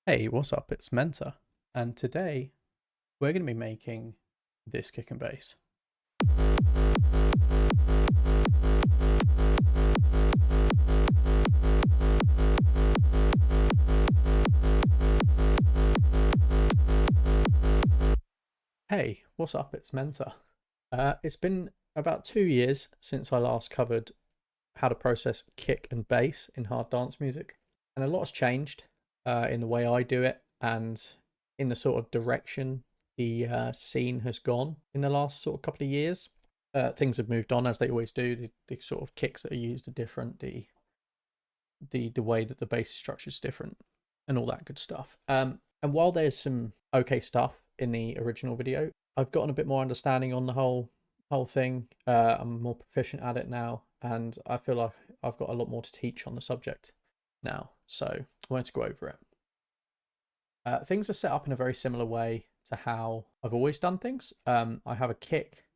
Hey, what's up? It's Menta, and today we're going to be making this kick and bass. Hey, what's up? It's Menta. It's been about 2 years since I last covered how to process kick and bass in hard dance music, and a lot has changed in the way I do it and in the sort of direction the scene has gone in the last sort of couple of years. Things have moved on as they always do. The sort of kicks that are used are different. The way that the bass is structured is different, and all that good stuff. And while there's some okay stuff in the original video, I've gotten a bit more understanding on the whole thing. I'm more proficient at it now, and I feel like I've got a lot more to teach on the subject now. So I wanted to go over it. Things are set up in a very similar way to how I've always done things. I have a kick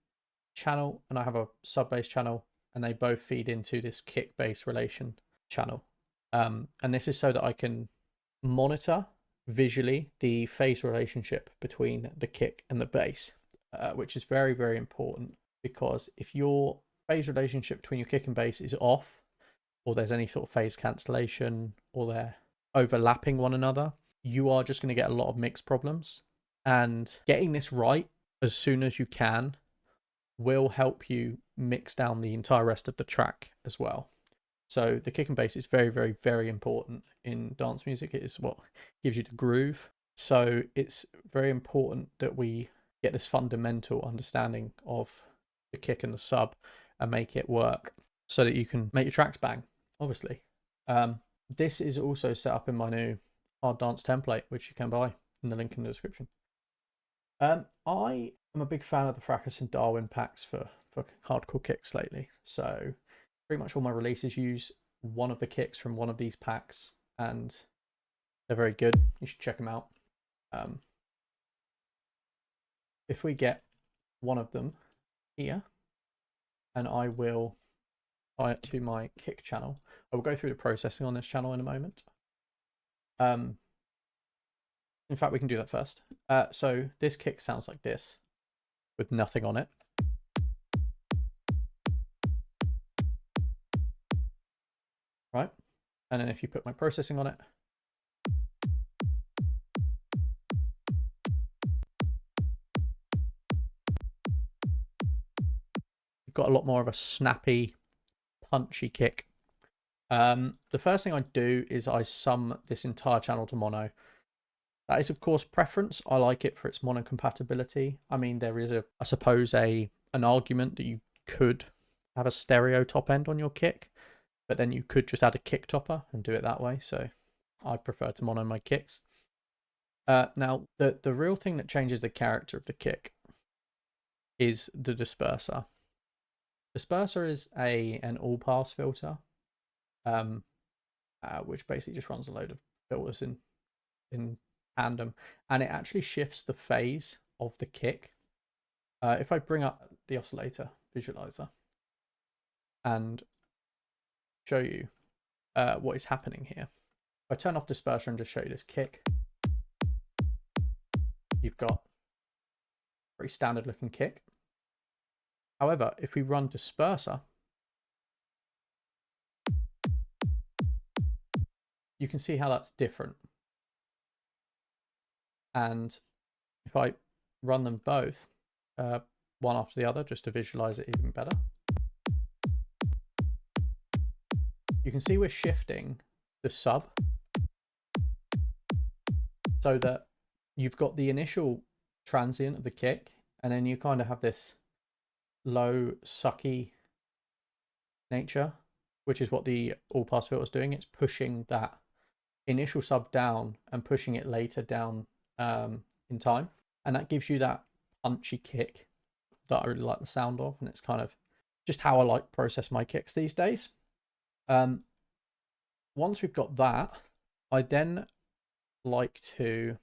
channel and I have a sub bass channel, and they both feed into this kick bass relation channel. And this is so that I can monitor visually the phase relationship between the kick and the bass, which is very, very important, because if your phase relationship between your kick and bass is off, or there's any sort of phase cancellation, or they're overlapping one another, you are just going to get a lot of mix problems. And getting this right as soon as you can will help you mix down the entire rest of the track as well. So the kick and bass is very, very, very important in dance music. It is what gives you the groove. So it's very important that we get this fundamental understanding of the kick and the sub and make it work so that you can make your tracks bang, obviously. This is also set up in my new hard dance template, which you can buy in the link in the description. I am a big fan of the Fracas and Darwin packs for hardcore kicks lately. So pretty much all my releases use one of the kicks from one of these packs, and they're very good. You should check them out. If we get one of them here, and I will tie it to my kick channel. I will go through the processing on this channel in a moment. In fact, we can do that first. So this kick sounds like this with nothing on it. Right? And then if you put my processing on it, you've got a lot more of a snappy, punchy kick. The first thing I do is I sum this entire channel to mono. That is, of course, preference. I like it for its mono compatibility. I mean, there is I suppose, an argument that you could have a stereo top end on your kick, but then you could just add a kick topper and do it that way. So I prefer to mono my kicks. Now, the real thing that changes the character of the kick is the disperser. Disperser is an all pass filter, which basically just runs a load of filters in tandem, and it actually shifts the phase of the kick. If I bring up the oscillator visualizer and show you what is happening here, if I turn off disperser and just show you this kick, you've got a very standard looking kick. However, if we run disperser, you can see how that's different. And if I run them both, one after the other, just to visualize it even better, you can see we're shifting the sub so that you've got the initial transient of the kick, and then you kind of have this low, sucky nature, which is what the all pass filter is doing. It's pushing that initial sub down and pushing it later down in time, and that gives you that punchy kick that I really like the sound of, and it's kind of just how I like to process my kicks these days. Once we've got that, I then like to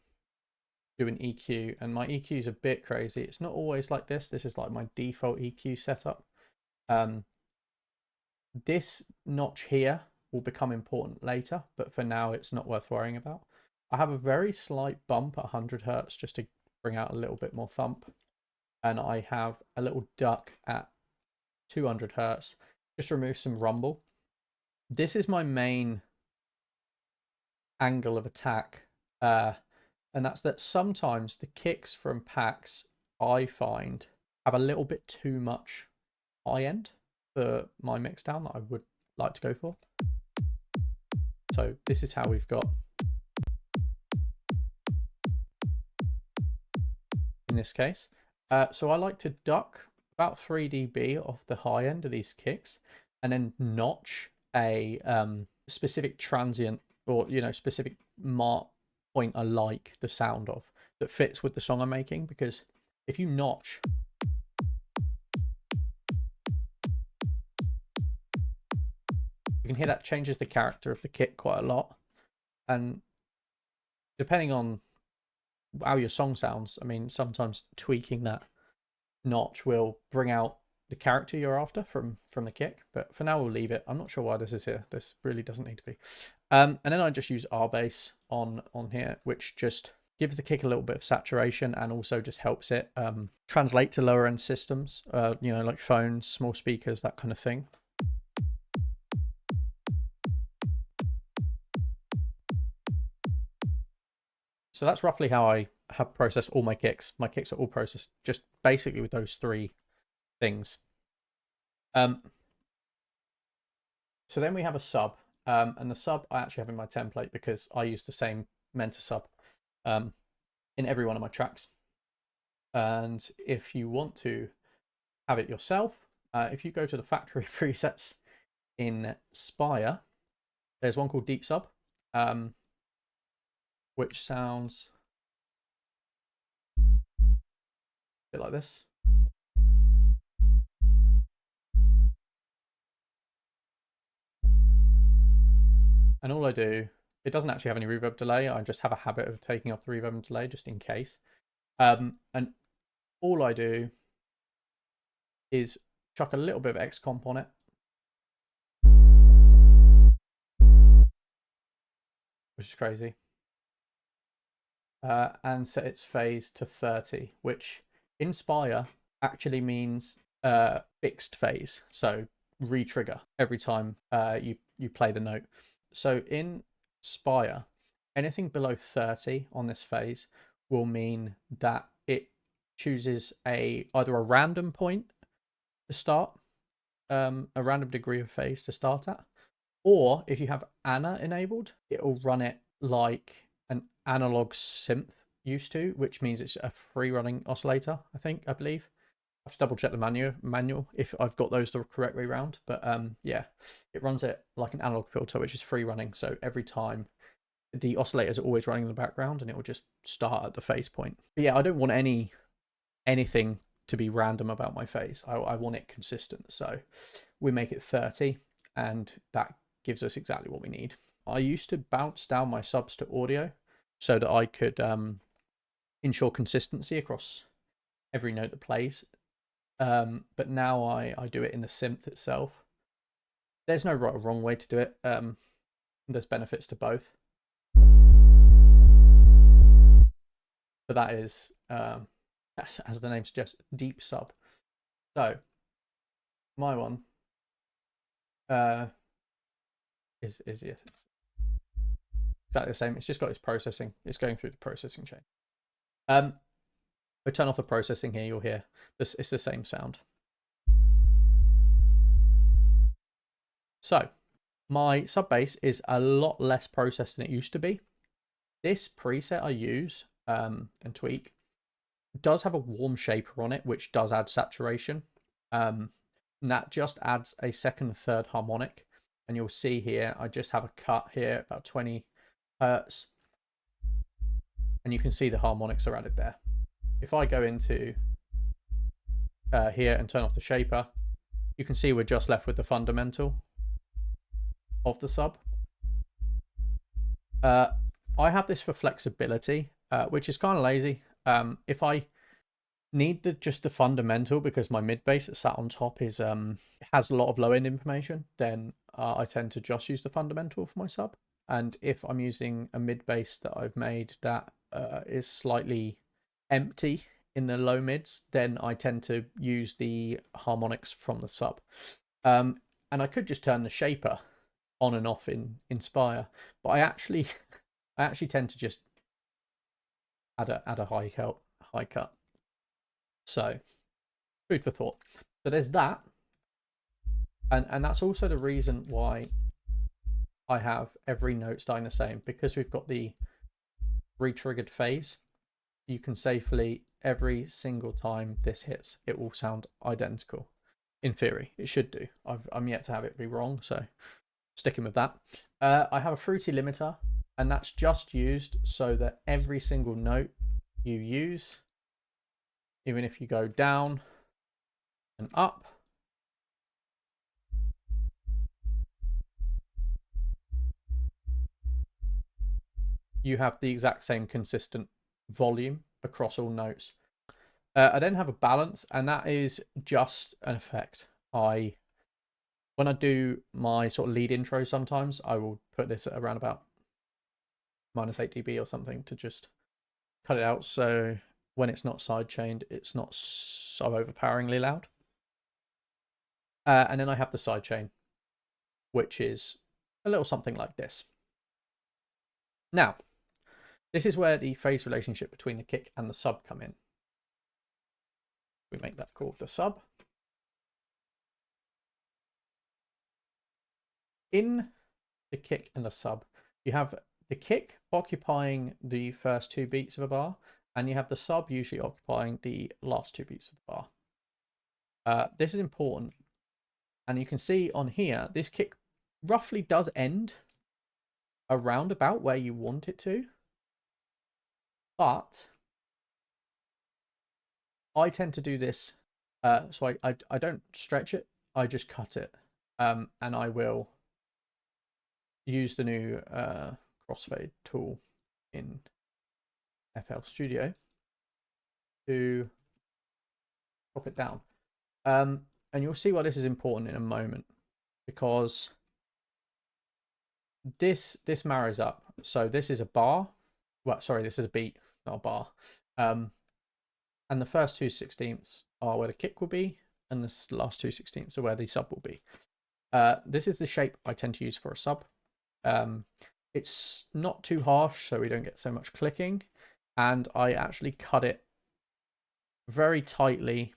do an EQ, and my EQ is a bit crazy. It's not always like this. This is like my default EQ setup. This notch here will become important later, but for now it's not worth worrying about. I have a very slight bump at 100 hertz just to bring out a little bit more thump. And I have a little duck at 200 hertz just to remove some rumble. This is my main angle of attack. And that's that sometimes the kicks from packs I find have a little bit too much high end for my mix down that I would like to go for. So this is how we've got in this case. So I like to duck about 3 dB off the high end of these kicks and then notch a specific transient or specific mark point I like the sound of that fits with the song I'm making, because if you notch, you can hear that changes the character of the kick quite a lot. And depending on how your song sounds, I mean, sometimes tweaking that notch will bring out the character you're after from the kick. But for now, we'll leave it. I'm not sure why this is here. This really doesn't need to be. And then I just use R bass on here, which just gives the kick a little bit of saturation and also just helps it translate to lower end systems, like phones, small speakers, that kind of thing. So that's roughly how I have processed all my kicks. My kicks are all processed just basically with those three things. So then we have a sub, and the sub I actually have in my template because I use the same Menta sub in every one of my tracks. And if you want to have it yourself, if you go to the factory presets in Spire, there's one called Deep Sub, which sounds a bit like this. And all I do, it doesn't actually have any reverb delay. I just have a habit of taking off the reverb and delay just in case. And all I do is chuck a little bit of X comp on it. Which is crazy. And set its phase to 30, which in Spire actually means fixed phase. So re-trigger every time you play the note. So in Spire, anything below 30 on this phase will mean that it chooses either a random point to start, a random degree of phase to start at, or if you have Ana enabled, it will run it like an analog synth used to, which means it's a free running oscillator, I believe. I have to double check the manual if I've got those the correct way around. But yeah, it runs it like an analog filter, which is free running. So every time the oscillators are always running in the background and it will just start at the phase point. But yeah, I don't want anything to be random about my phase. I want it consistent. So we make it 30 and that gives us exactly what we need. I used to bounce down my subs to audio so that I could ensure consistency across every note that plays. But now I do it in the synth itself. There's no right or wrong way to do it. There's benefits to both. But that is, as the name suggests, deep sub. So my one is yeah, it's exactly the same. It's just got its processing. It's going through the processing chain. We turn off the processing here. You'll hear this. It's the same sound. So my sub bass is a lot less processed than it used to be. This preset I use and tweak does have a warm shaper on it, which does add saturation. And that just adds a second and third harmonic. And you'll see here, I just have a cut here, about 20 hertz. And you can see the harmonics are added there. If I go into here and turn off the shaper, you can see we're just left with the fundamental of the sub. I have this for flexibility, which is kind of lazy. If I need just the fundamental because my mid bass that's sat on top is has a lot of low end information, then I tend to just use the fundamental for my sub. And if I'm using a mid bass that I've made that is slightly empty in the low mids, then I tend to use the harmonics from the sub. And I could just turn the shaper on and off in Inspire, but I actually tend to just add a high cut. So food for thought. So there's that, and that's also the reason why I have every note starting the same, because we've got the re-triggered phase. You can safely, every single time this hits, it will sound identical. In theory, it should do. I'm yet to have it be wrong, so sticking with that. I have a fruity limiter, and that's just used so that every single note you use, even if you go down and up, you have the exact same consistent volume across all notes. I then have a balance, and that is just an effect. When I do my sort of lead intro, sometimes I will put this at around about -8 dB or something to just cut it out, so when it's not sidechained, it's not so overpoweringly loud. And then I have the sidechain, which is a little something like this. Now, this is where the phase relationship between the kick and the sub come in. We make that called the sub. In the kick and the sub, you have the kick occupying the first 2 beats of a bar, and you have the sub usually occupying the last 2 beats of the bar. This is important, and you can see on here, this kick roughly does end around about where you want it to, but I tend to do this, so I don't stretch it, I just cut it, and I will use the new crossfade tool in FL Studio to chop it down. And you'll see why this is important in a moment, because this marries up. So this is a bar. Well, sorry, this is a beat, not a bar. And the first 2/16 are where the kick will be, and the last 2/16 are where the sub will be. This is the shape I tend to use for a sub. It's not too harsh, so we don't get so much clicking, and I actually cut it very tightly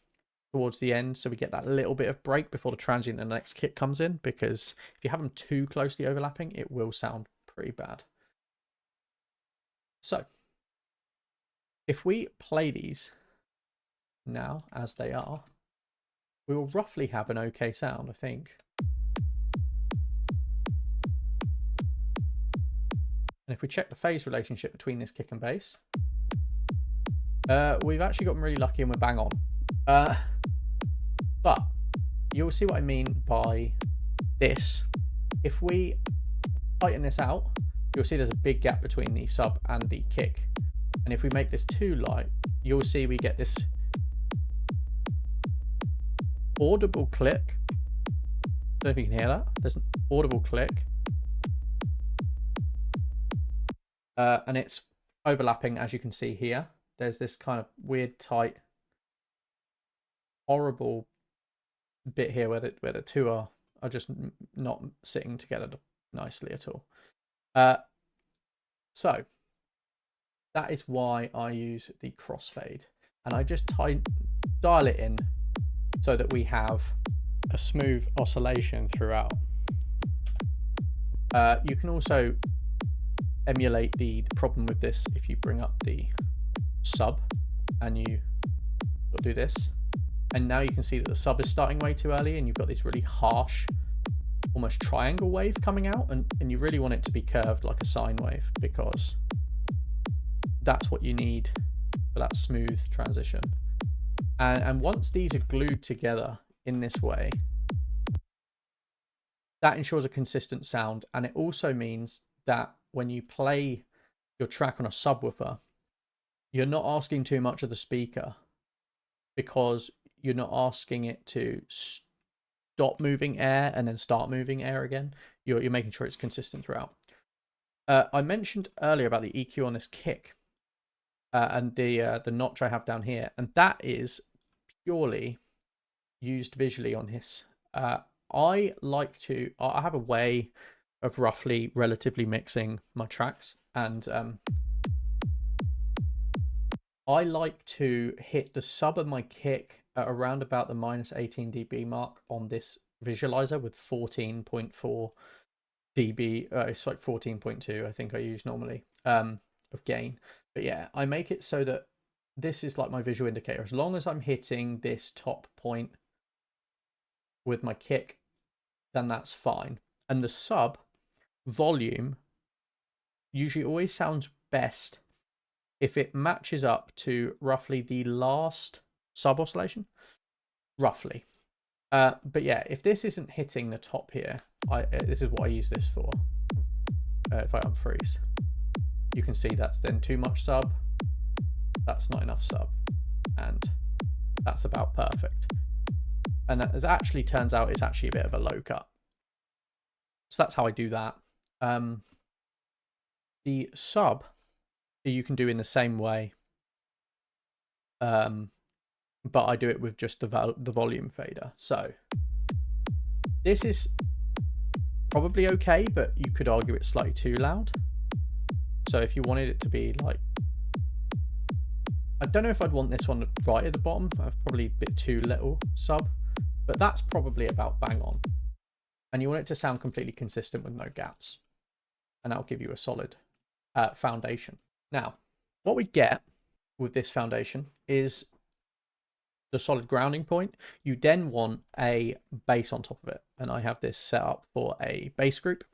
towards the end, so we get that little bit of break before the transient and the next kick comes in, because if you have them too closely overlapping, it will sound pretty bad. So if we play these now as they are, we will roughly have an okay sound, I think. And if we check the phase relationship between this kick and bass, we've actually gotten really lucky and we're bang on. But you'll see what I mean by this. If we tighten this out, you'll see there's a big gap between the sub and the kick. And if we make this too light, you'll see we get this audible click. I don't know if you can hear that. There's an audible click. And it's overlapping, as you can see here. There's this kind of weird, tight, horrible bit here where the two are just not sitting together nicely at all. So that is why I use the crossfade, and I just dial it in so that we have a smooth oscillation throughout. You can also emulate the problem with this if you bring up the sub and you do this, and now you can see that the sub is starting way too early, and you've got this really harsh, almost triangle wave coming out, and you really want it to be curved like a sine wave, because that's what you need for that smooth transition. And once these are glued together in this way, that ensures a consistent sound, and it also means that when you play your track on a subwoofer, you're not asking too much of the speaker, because you're not asking it to stop moving air and then start moving air again. You're making sure it's consistent throughout. I mentioned earlier about the EQ on this kick and the notch I have down here, and that is purely used visually on this. I have a way of roughly relatively mixing my tracks, and I like to hit the sub of my kick at around about the minus 18 dB mark on this visualizer with 14.4 dB. It's like 14.2, I think I use normally, of gain. But yeah, I make it so that this is like my visual indicator. As long as I'm hitting this top point with my kick, then that's fine. And the sub volume usually always sounds best if it matches up to roughly the last sub oscillation, roughly. But yeah, if this isn't hitting the top here, this is what I use this for. If I unfreeze, you can see that's then too much sub, that's not enough sub, and that's about perfect. And as actually turns out, it's actually a bit of a low cut. So that's how I do that. The sub you can do in the same way, but I do it with just the volume fader. So this is probably okay, but you could argue it's slightly too loud. So if you wanted it to be like, I don't know if I'd want this one right at the bottom. Probably a bit too little sub, but that's probably about bang on. And you want it to sound completely consistent with no gaps, and that'll give you a solid foundation. Now, what we get with this foundation is the solid grounding point. You then want a bass on top of it, and I have this set up for a bass group.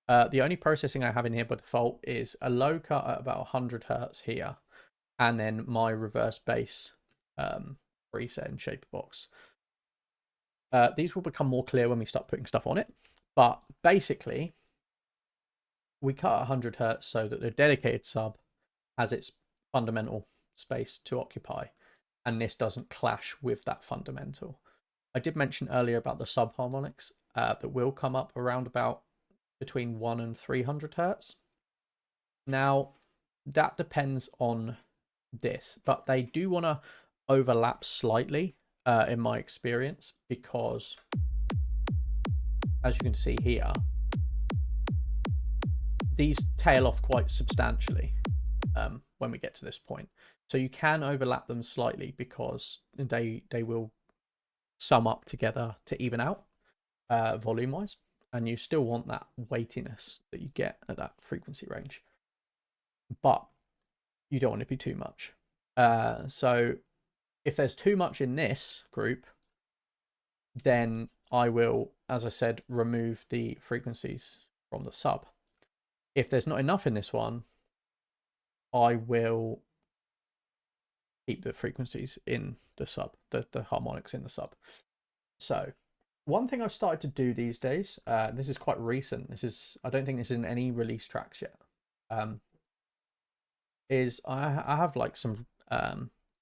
The only processing I have in here by default is a low cut at about 100 hertz here, and then my reverse bass preset in shaper box. These will become more clear when we start putting stuff on it, but basically we cut 100 hertz so that the dedicated sub has its fundamental space to occupy, and this doesn't clash with that fundamental. I did mention earlier about the subharmonics that will come up around about between 1 and 300 hertz. Now, that depends on this, but they do want to overlap slightly in my experience, because as you can see here, these tail off quite substantially when we get to this point. So you can overlap them slightly because they will sum up together to even out volume wise, and you still want that weightiness that you get at that frequency range, but you don't want it to be too much. So if there's too much in this group, then I will, as I said, remove the frequencies from the sub. If there's not enough in this one, I will keep the frequencies in the sub, the harmonics in the sub. So one thing I've started to do these days, this is quite recent, I don't think this is in any release tracks yet, is I have like some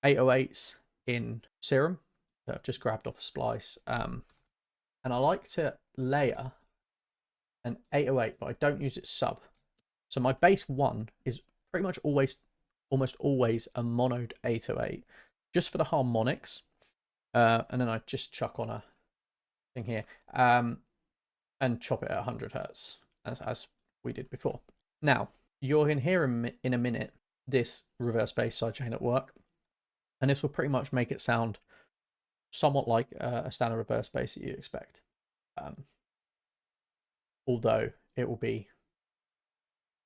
808s in Serum that I've just grabbed off a splice, and I like to layer an 808, but I don't use its sub. So my bass 1 is pretty much almost always a monoed 808, just for the harmonics, and then I just chuck on a thing here, and chop it at 100 hertz as we did before. Now you're going to hear in a minute this reverse bass sidechain at work, and this will pretty much make it sound somewhat like a standard reverse bass that you expect, although it will be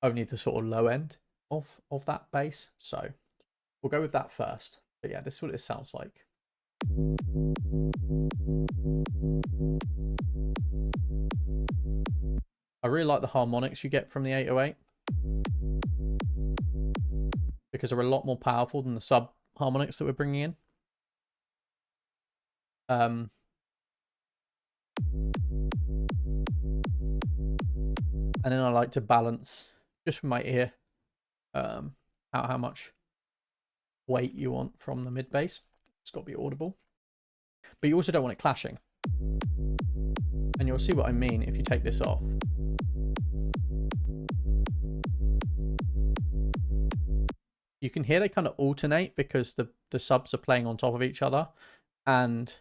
only the sort of low end of that bass. So we'll go with that first. But yeah, this is what it sounds like. I really like the harmonics you get from the 808 because they're a lot more powerful than the sub harmonics that we're bringing in. And then I like to balance just with my ear how much weight you want from the mid bass. It's got to be audible, but you also don't want it clashing. And you'll see what I mean if you take this off. you can hear they kind of alternate because the subs are playing on top of each other, and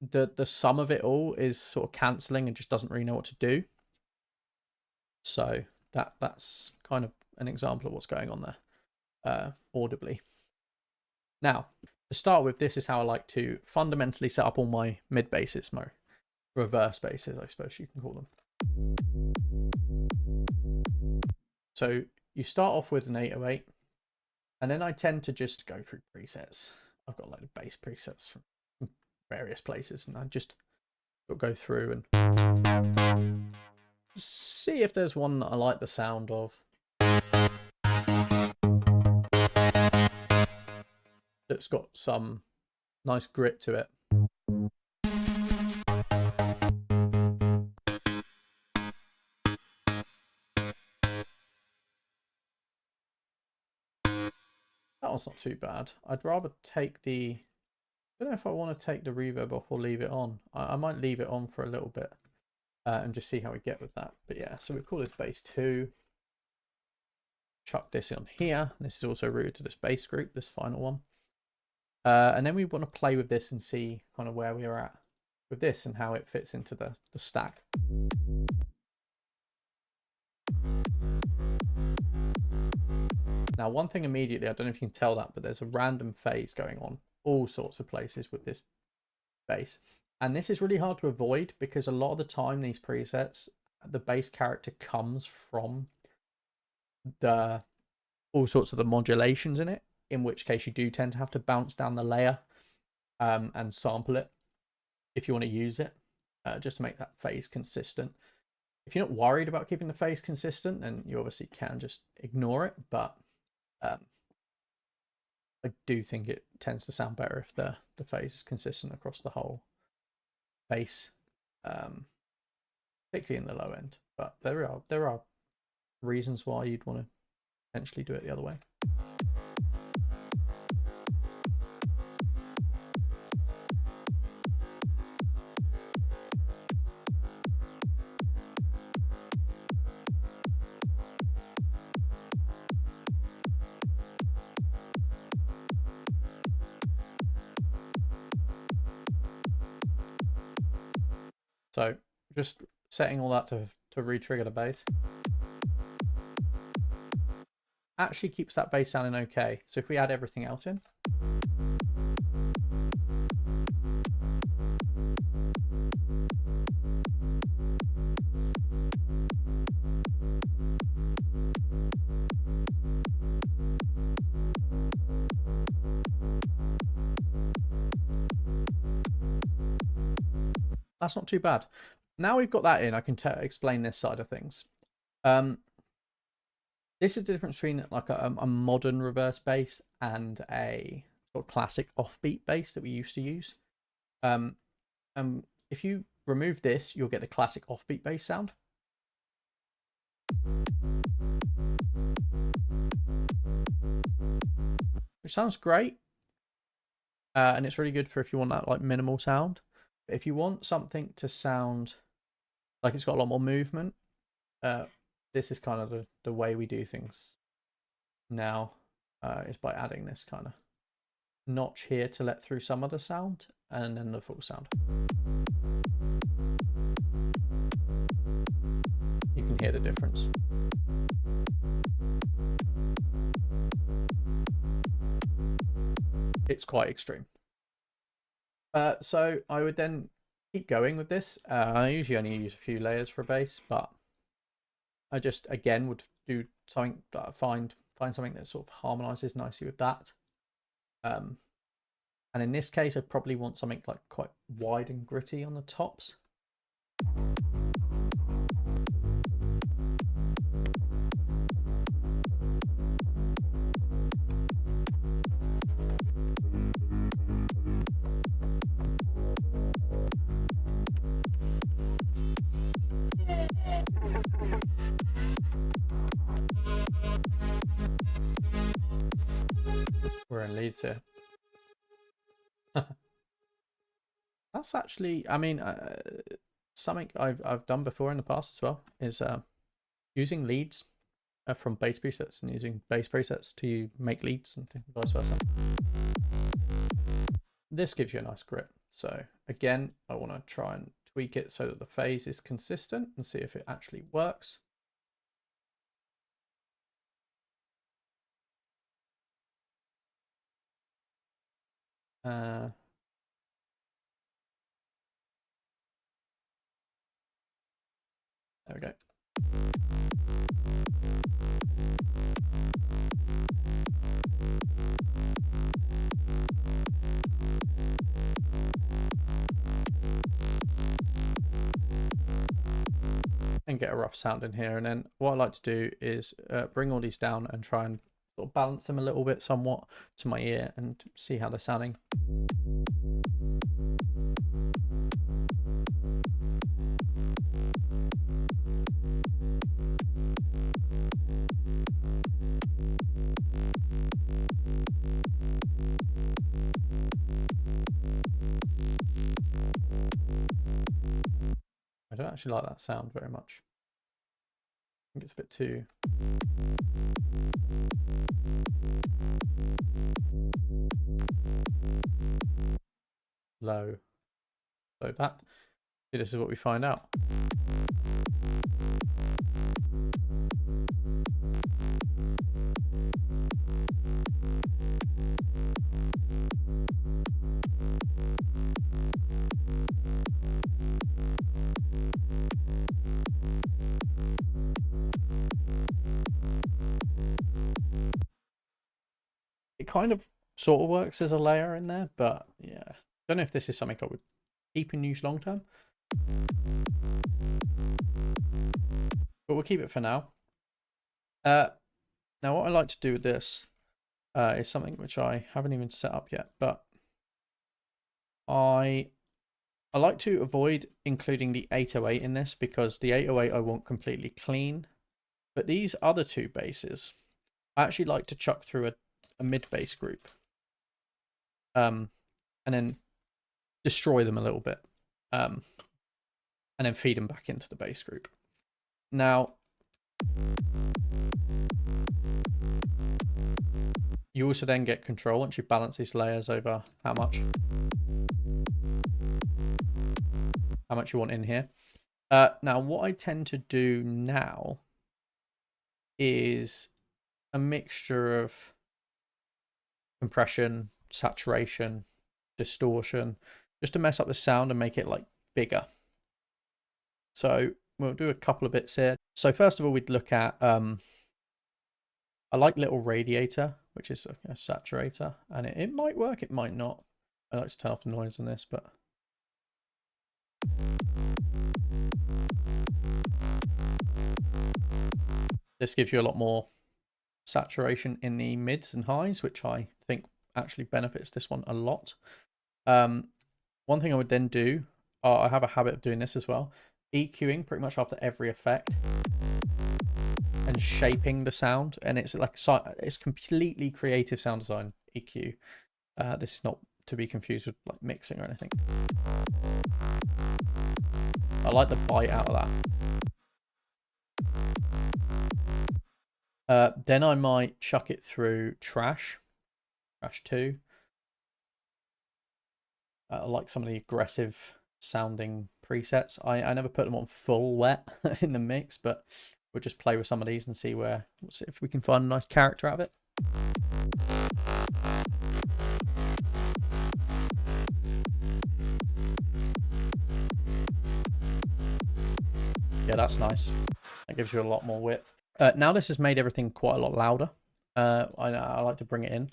the sum of it all is sort of cancelling and just doesn't really know what to do. So that's kind of an example of what's going on there, audibly. Now, to start with, this is how I like to fundamentally set up all my mid basses, my reverse basses, I suppose you can call them. So you start off with an 808, and then I tend to just go through presets. I've got a load of bass presets from various places, and I just go through and see if there's one that I like the sound of. That's got some nice grit to it. That one's not too bad. I'd rather take the... I don't know if I want to take the reverb off or leave it on. I might leave it on for a little bit and just see how we get with that. But yeah, so we call this bass 2. Chuck this on here. This is also rooted to this bass group, this final one. And then we want to play with this and see kind of where we are at with this and how it fits into the stack. Now, one thing immediately, I don't know if you can tell that, but there's a random phase going on all sorts of places with this bass. And this is really hard to avoid because a lot of the time these presets, the bass character comes from the all sorts of the modulations in it, in which case you do tend to have to bounce down the layer and sample it if you want to use it, just to make that phase consistent. If you're not worried about keeping the phase consistent, then you obviously can just ignore it, but I do think it tends to sound better if the phase is consistent across the whole bass, particularly in the low end. But there are reasons why you'd want to potentially do it the other way. So just setting all that to re-trigger the bass actually keeps that bass sounding okay. So if we add everything else in, that's not too bad. Now we've got that in, I can explain this side of things. This is the difference between like a modern reverse bass and a sort of classic offbeat bass that we used to use. If you remove this, you'll get the classic offbeat bass sound. Which sounds great. And it's really good for if you want that like minimal sound. But if you want something to sound like it's got a lot more movement, this is kind of the way we do things now, is by adding this kind of notch here to let through some of the sound and then the full sound. You can hear the difference. It's quite extreme. So I would then keep going with this. I usually only use a few layers for a bass, but I just again would do something that find something that sort of harmonizes nicely with that. And in this case, I probably want something like quite wide and gritty on the tops. We're in leads here. That's actually, I mean, something I've done before in the past as well is using leads from bass presets and using bass presets to make leads and vice versa. This gives you a nice grip. So again, I want to try and tweak it so that the phase is consistent and see if it actually works. There we go. And get a rough sound in here. And then what I like to do is bring all these down and try and sort of balance them a little bit somewhat to my ear and see how they're sounding. I don't actually like that sound very much. I think it's a bit too... low. So this is what we find out. It kind of sort of works as a layer in there, but yeah, don't know if this is something I would keep in use long term. But we'll keep it for now. Now what I like to do with this is something which I haven't even set up yet, but I like to avoid including the 808 in this because the 808 I want completely clean. But these other two basses, I actually like to chuck through a mid bass group. And then destroy them a little bit. And then feed them back into the bass group. Now, you also then get control once you balance these layers over how much you want in here. Now, what I tend to do now is a mixture of compression, saturation, distortion, just to mess up the sound and make it like bigger. So we'll do a couple of bits here. So first of all, we'd look at, I like Little Radiator, which is a saturator, and it might work, it might not. I like to turn off the noise on this, but this gives you a lot more saturation in the mids and highs, which I think actually benefits this one a lot. One thing I would then do, I have a habit of doing this as well, EQing pretty much after every effect and shaping the sound, and it's like it's completely creative sound design EQ. This is not to be confused with like mixing or anything. I like the bite out of that. Then I might chuck it through Trash 2. I like some of the aggressive sounding presets. I never put them on full wet in the mix, but we'll just play with some of these and see if we can find a nice character out of it. Yeah, that's nice. That gives you a lot more width. Now this has made everything quite a lot louder. I like to bring it in.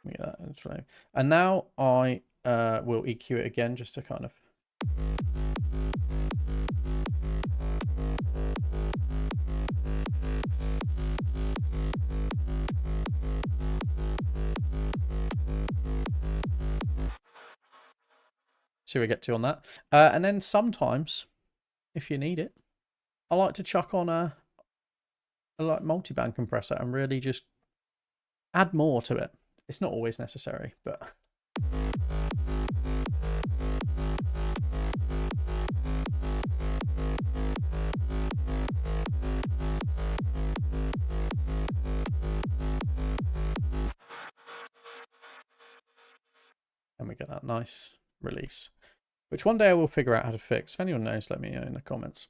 Yeah, that's right. And now I will EQ it again just to kind of... see where we get to on that. And then sometimes, if you need it, I like to chuck on a like multi-band compressor and really just add more to it. It's not always necessary, but we get that nice release, which one day I will figure out how to fix. If anyone knows, let me know in the comments.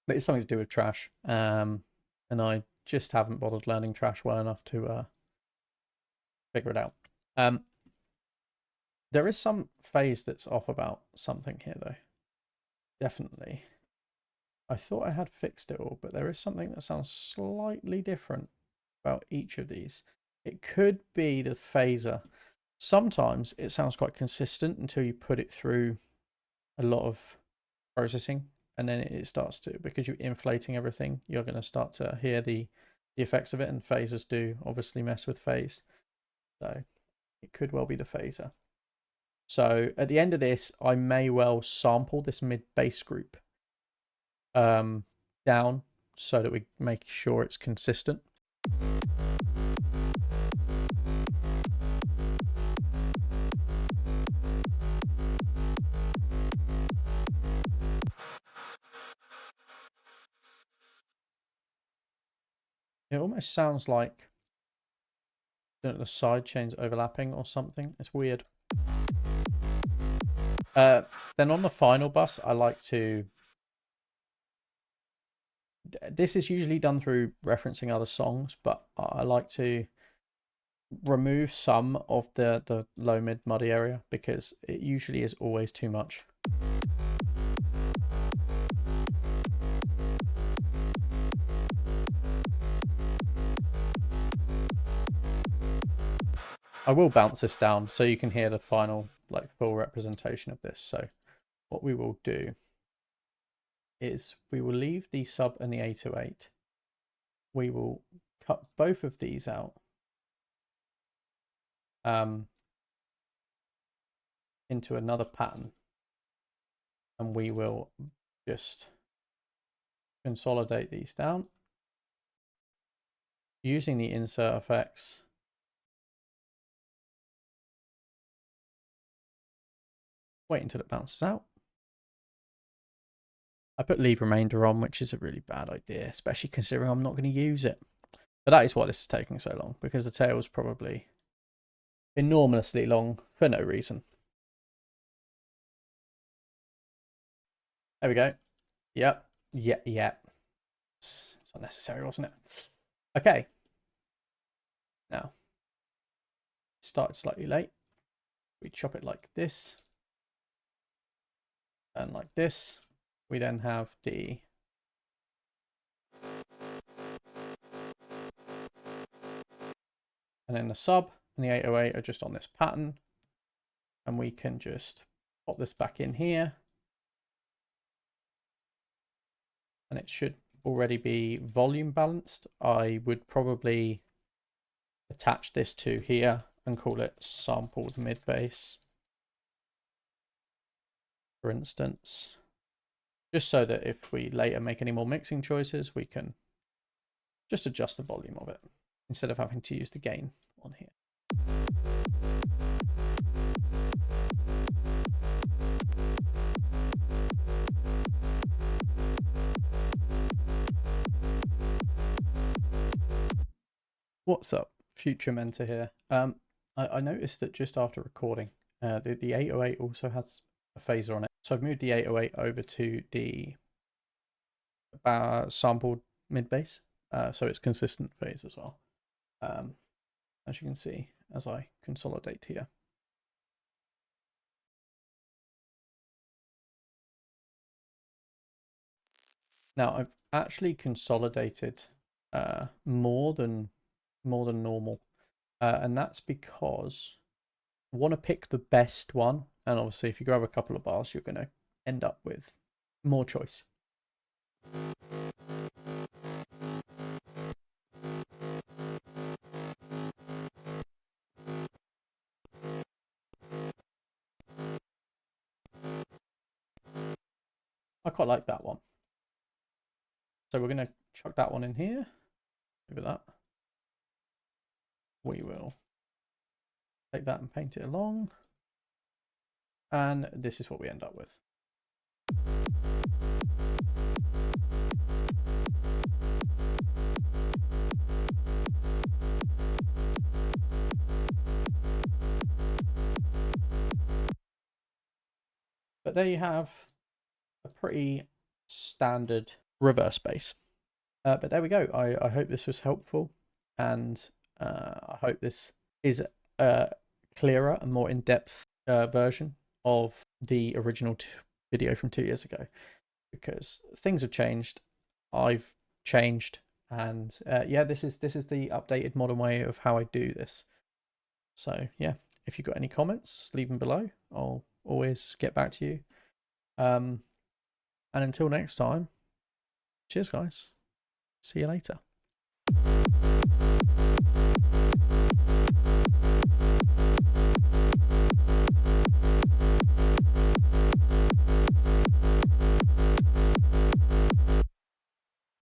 But it's something to do with trash, and I just haven't bothered learning trash well enough to figure it out. There is some phase that's off about something here, though. Definitely. I thought I had fixed it all, but there is something that sounds slightly different about each of these. It could be the phaser. Sometimes it sounds quite consistent until you put it through a lot of processing, and then it starts to, because you're inflating everything, you're going to start to hear the effects of it, and phasers do obviously mess with phase. So it could well be the phaser. So at the end of this, I may well sample this mid bass group down so that we make sure it's consistent. It almost sounds like the side chains overlapping or something. It's weird. Then on the final bus, I like to... This is usually done through referencing other songs, but I like to remove some of the low mid muddy area because it usually is always too much. I will bounce this down so you can hear the final, like, full representation of this. So what we will do is we will leave the sub and the 808. We will cut both of these out into another pattern, and we will just consolidate these down using the insert effects. Wait until it bounces out. I put leave remainder on, which is a really bad idea, especially considering I'm not going to use it. But that is why this is taking so long, because the tail is probably enormously long for no reason. There we go. Yep. Yep. It's unnecessary, wasn't it? Okay. Now, started slightly late. We chop it like this. And like this. We then have the and then the sub and the 808 are just on this pattern, and we can just pop this back in here, and it should already be volume balanced. I would probably attach this to here and call it sampled mid bass, for instance, just so that if we later make any more mixing choices, we can just adjust the volume of it instead of having to use the gain on here. What's up? Future Menta here. I noticed that just after recording, the 808 also has a phaser on it. So I've moved the 808 over to the sampled mid bass, so it's consistent phase as well. As you can see, as I consolidate here. Now I've actually consolidated more than normal, and that's because I want to pick the best one. And obviously, if you grab a couple of bars, you're going to end up with more choice. I quite like that one. So we're going to chuck that one in here. Over that. We will take that and paint it along. And this is what we end up with. But there you have a pretty standard reverse bass. But there we go. I hope this was helpful, and I hope this is a clearer and more in-depth version of the original video from 2 years ago, because things have changed. I've changed, and yeah, this is the updated modern way of how I do this. So yeah, if you've got any comments, leave them below. I'll always get back to you. And until next time, cheers, guys. See you later.